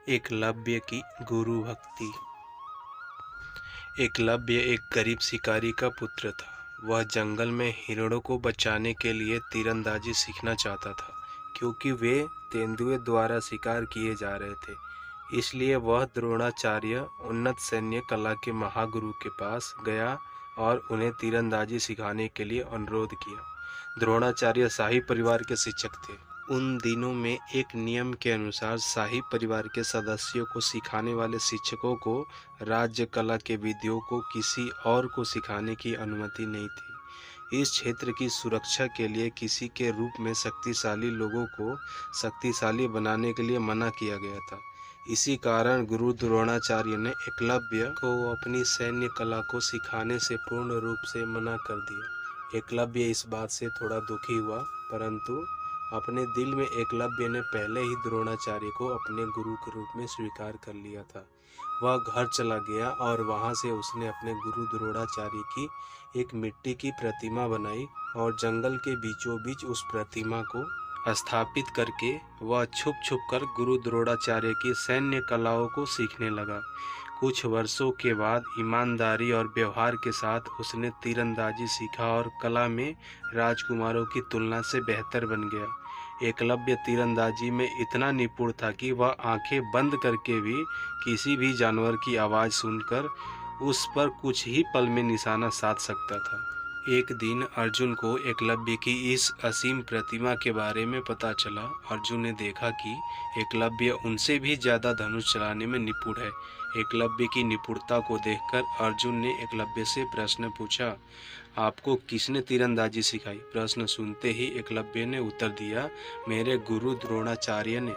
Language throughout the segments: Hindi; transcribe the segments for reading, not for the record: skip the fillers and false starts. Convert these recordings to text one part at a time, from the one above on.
एकलव्य की गुरु भक्ति। एकलव्य एक गरीब शिकारी का पुत्र था। वह जंगल में हिरणों को बचाने के लिए तीरंदाजी सीखना चाहता था, क्योंकि वे तेंदुए द्वारा शिकार किए जा रहे थे। इसलिए वह द्रोणाचार्य उन्नत सैन्य कला के महागुरु के पास गया और उन्हें तीरंदाजी सिखाने के लिए अनुरोध किया। द्रोणाचार्य शाही परिवार के शिक्षक थे। उन दिनों में एक नियम के अनुसार शाही परिवार के सदस्यों को सिखाने वाले शिक्षकों को राज्य कला के विधियों को किसी और को सिखाने की अनुमति नहीं थी। इस क्षेत्र की सुरक्षा के लिए किसी के रूप में शक्तिशाली लोगों को शक्तिशाली बनाने के लिए मना किया गया था। इसी कारण गुरु द्रोणाचार्य ने एकलव्य को अपनी सैन्य कला को सिखाने से पूर्ण रूप से मना कर दिया। एकलव्य इस बात से थोड़ा दुखी हुआ, परंतु अपने दिल में एकलव्य ने पहले ही द्रोणाचार्य को अपने गुरु के रूप में स्वीकार कर लिया था। वह घर चला गया और वहां से उसने अपने गुरु द्रोणाचार्य की एक मिट्टी की प्रतिमा बनाई और जंगल के बीचों बीच उस प्रतिमा को स्थापित करके वह छुप छुप कर गुरु द्रोणाचार्य की सैन्य कलाओं को सीखने लगा। कुछ वर्षों के बाद ईमानदारी और व्यवहार के साथ उसने तीरंदाजी सीखा और कला में राजकुमारों की तुलना से बेहतर बन गया। एकलव्य तीरंदाजी में इतना निपुण था कि वह आंखें बंद करके भी किसी भी जानवर की आवाज़ सुनकर उस पर कुछ ही पल में निशाना साध सकता था। एक दिन अर्जुन को एकलव्य की इस असीम प्रतिमा के बारे में पता चला। अर्जुन ने देखा कि एकलव्य उनसे भी ज़्यादा धनुष चलाने में निपुण है। एकलव्य की निपुणता को देखकर अर्जुन ने एकलव्य से प्रश्न पूछा, आपको किसने तीरंदाजी सिखाई? प्रश्न सुनते ही एकलव्य ने उत्तर दिया, मेरे गुरु द्रोणाचार्य ने।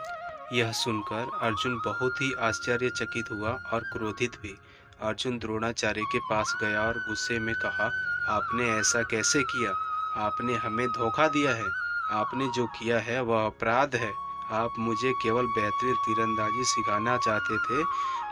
यह सुनकर अर्जुन बहुत ही आश्चर्यचकित हुआ और क्रोधित भी। अर्जुन द्रोणाचार्य के पास गया और गुस्से में कहा, आपने ऐसा कैसे किया? आपने हमें धोखा दिया है। आपने जो किया है वह अपराध है। आप मुझे केवल बेहतरीन तीरंदाजी सिखाना चाहते थे,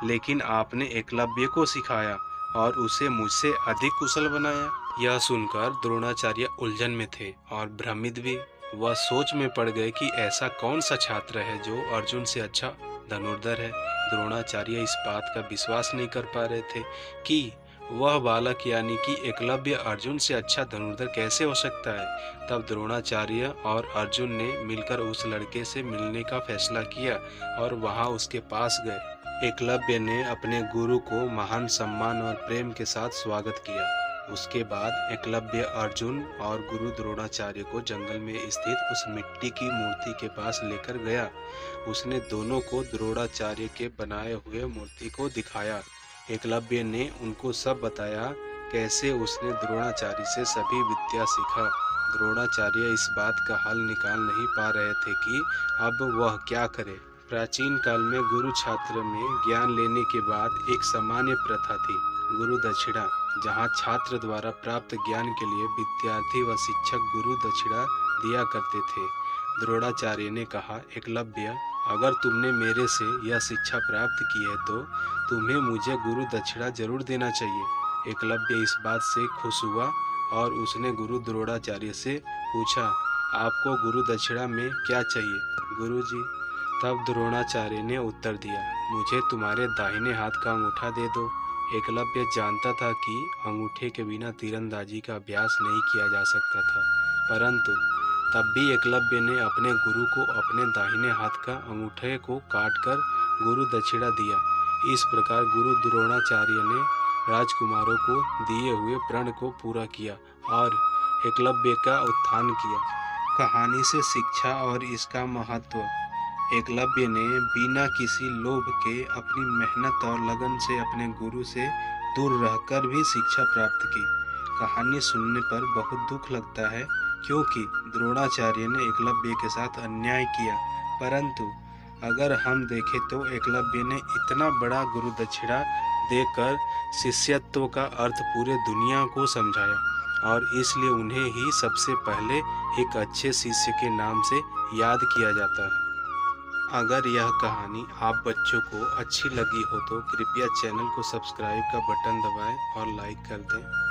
लेकिन आपने एकलव्य को सिखाया और उसे मुझसे अधिक कुशल बनाया। यह सुनकर द्रोणाचार्य उलझन में थे और भ्रमित भी। वह सोच में पड़ गए कि ऐसा कौन सा छात्र है जो अर्जुन से अच्छा धनुर्धर है। द्रोणाचार्य इस बात का विश्वास नहीं कर पा रहे थे कि वह बालक यानी कि एकलव्य अर्जुन से अच्छा धनुर्धर कैसे हो सकता है। तब द्रोणाचार्य और अर्जुन ने मिलकर उस लड़के से मिलने का फैसला किया और वहां उसके पास गए। एकलव्य ने अपने गुरु को महान सम्मान और प्रेम के साथ स्वागत किया। उसके बाद एकलव्य अर्जुन और गुरु द्रोणाचार्य को जंगल में स्थित उस मिट्टी की मूर्ति के पास लेकर गया। उसने दोनों को द्रोणाचार्य के बनाए हुए मूर्ति को दिखाया। एकलव्य ने उनको सब बताया कैसे उसने द्रोणाचार्य से सभी विद्या सीखा। द्रोणाचार्य इस बात का हल निकाल नहीं पा रहे थे कि अब वह क्या करे। प्राचीन काल में गुरु छात्र में ज्ञान लेने के बाद एक सामान्य प्रथा थी, गुरु दक्षिणा, जहाँ छात्र द्वारा प्राप्त ज्ञान के लिए विद्यार्थी व शिक्षक गुरु दक्षिणा दिया करते थे। द्रोणाचार्य ने कहा, एकलव्य, अगर तुमने मेरे से यह शिक्षा प्राप्त की है तो तुम्हें मुझे गुरु दक्षिणा जरूर देना चाहिए। एकलव्य इस बात से खुश हुआ और उसने गुरु द्रोणाचार्य से पूछा, आपको गुरु दक्षिणा में क्या चाहिए गुरुजी? तब द्रोणाचार्य ने उत्तर दिया, मुझे तुम्हारे दाहिने हाथ का अंगूठा दे दो। एकलव्य जानता था कि अंगूठे के बिना तीरंदाजी का अभ्यास नहीं किया जा सकता था, परंतु तब भी एकलव्य ने अपने गुरु को अपने दाहिने हाथ का अंगूठे को काटकर गुरु दक्षिणा दिया। इस प्रकार गुरु द्रोणाचार्य ने राजकुमारों को दिए हुए प्रण को पूरा किया और एकलव्य का उत्थान किया। कहानी से शिक्षा और इसका महत्व। एकलव्य ने बिना किसी लोभ के अपनी मेहनत और लगन से अपने गुरु से दूर रहकर भी शिक्षा प्राप्त की। कहानी सुनने पर बहुत दुख लगता है, क्योंकि द्रोणाचार्य ने एकलव्य के साथ अन्याय किया, परंतु अगर हम देखें तो एकलव्य ने इतना बड़ा गुरु दक्षिणा देकर शिष्यत्व का अर्थ पूरे दुनिया को समझाया और इसलिए उन्हें ही सबसे पहले एक अच्छे शिष्य के नाम से याद किया जाता है। अगर यह कहानी आप बच्चों को अच्छी लगी हो तो कृपया चैनल को सब्सक्राइब का बटन दबाएं और लाइक कर दें।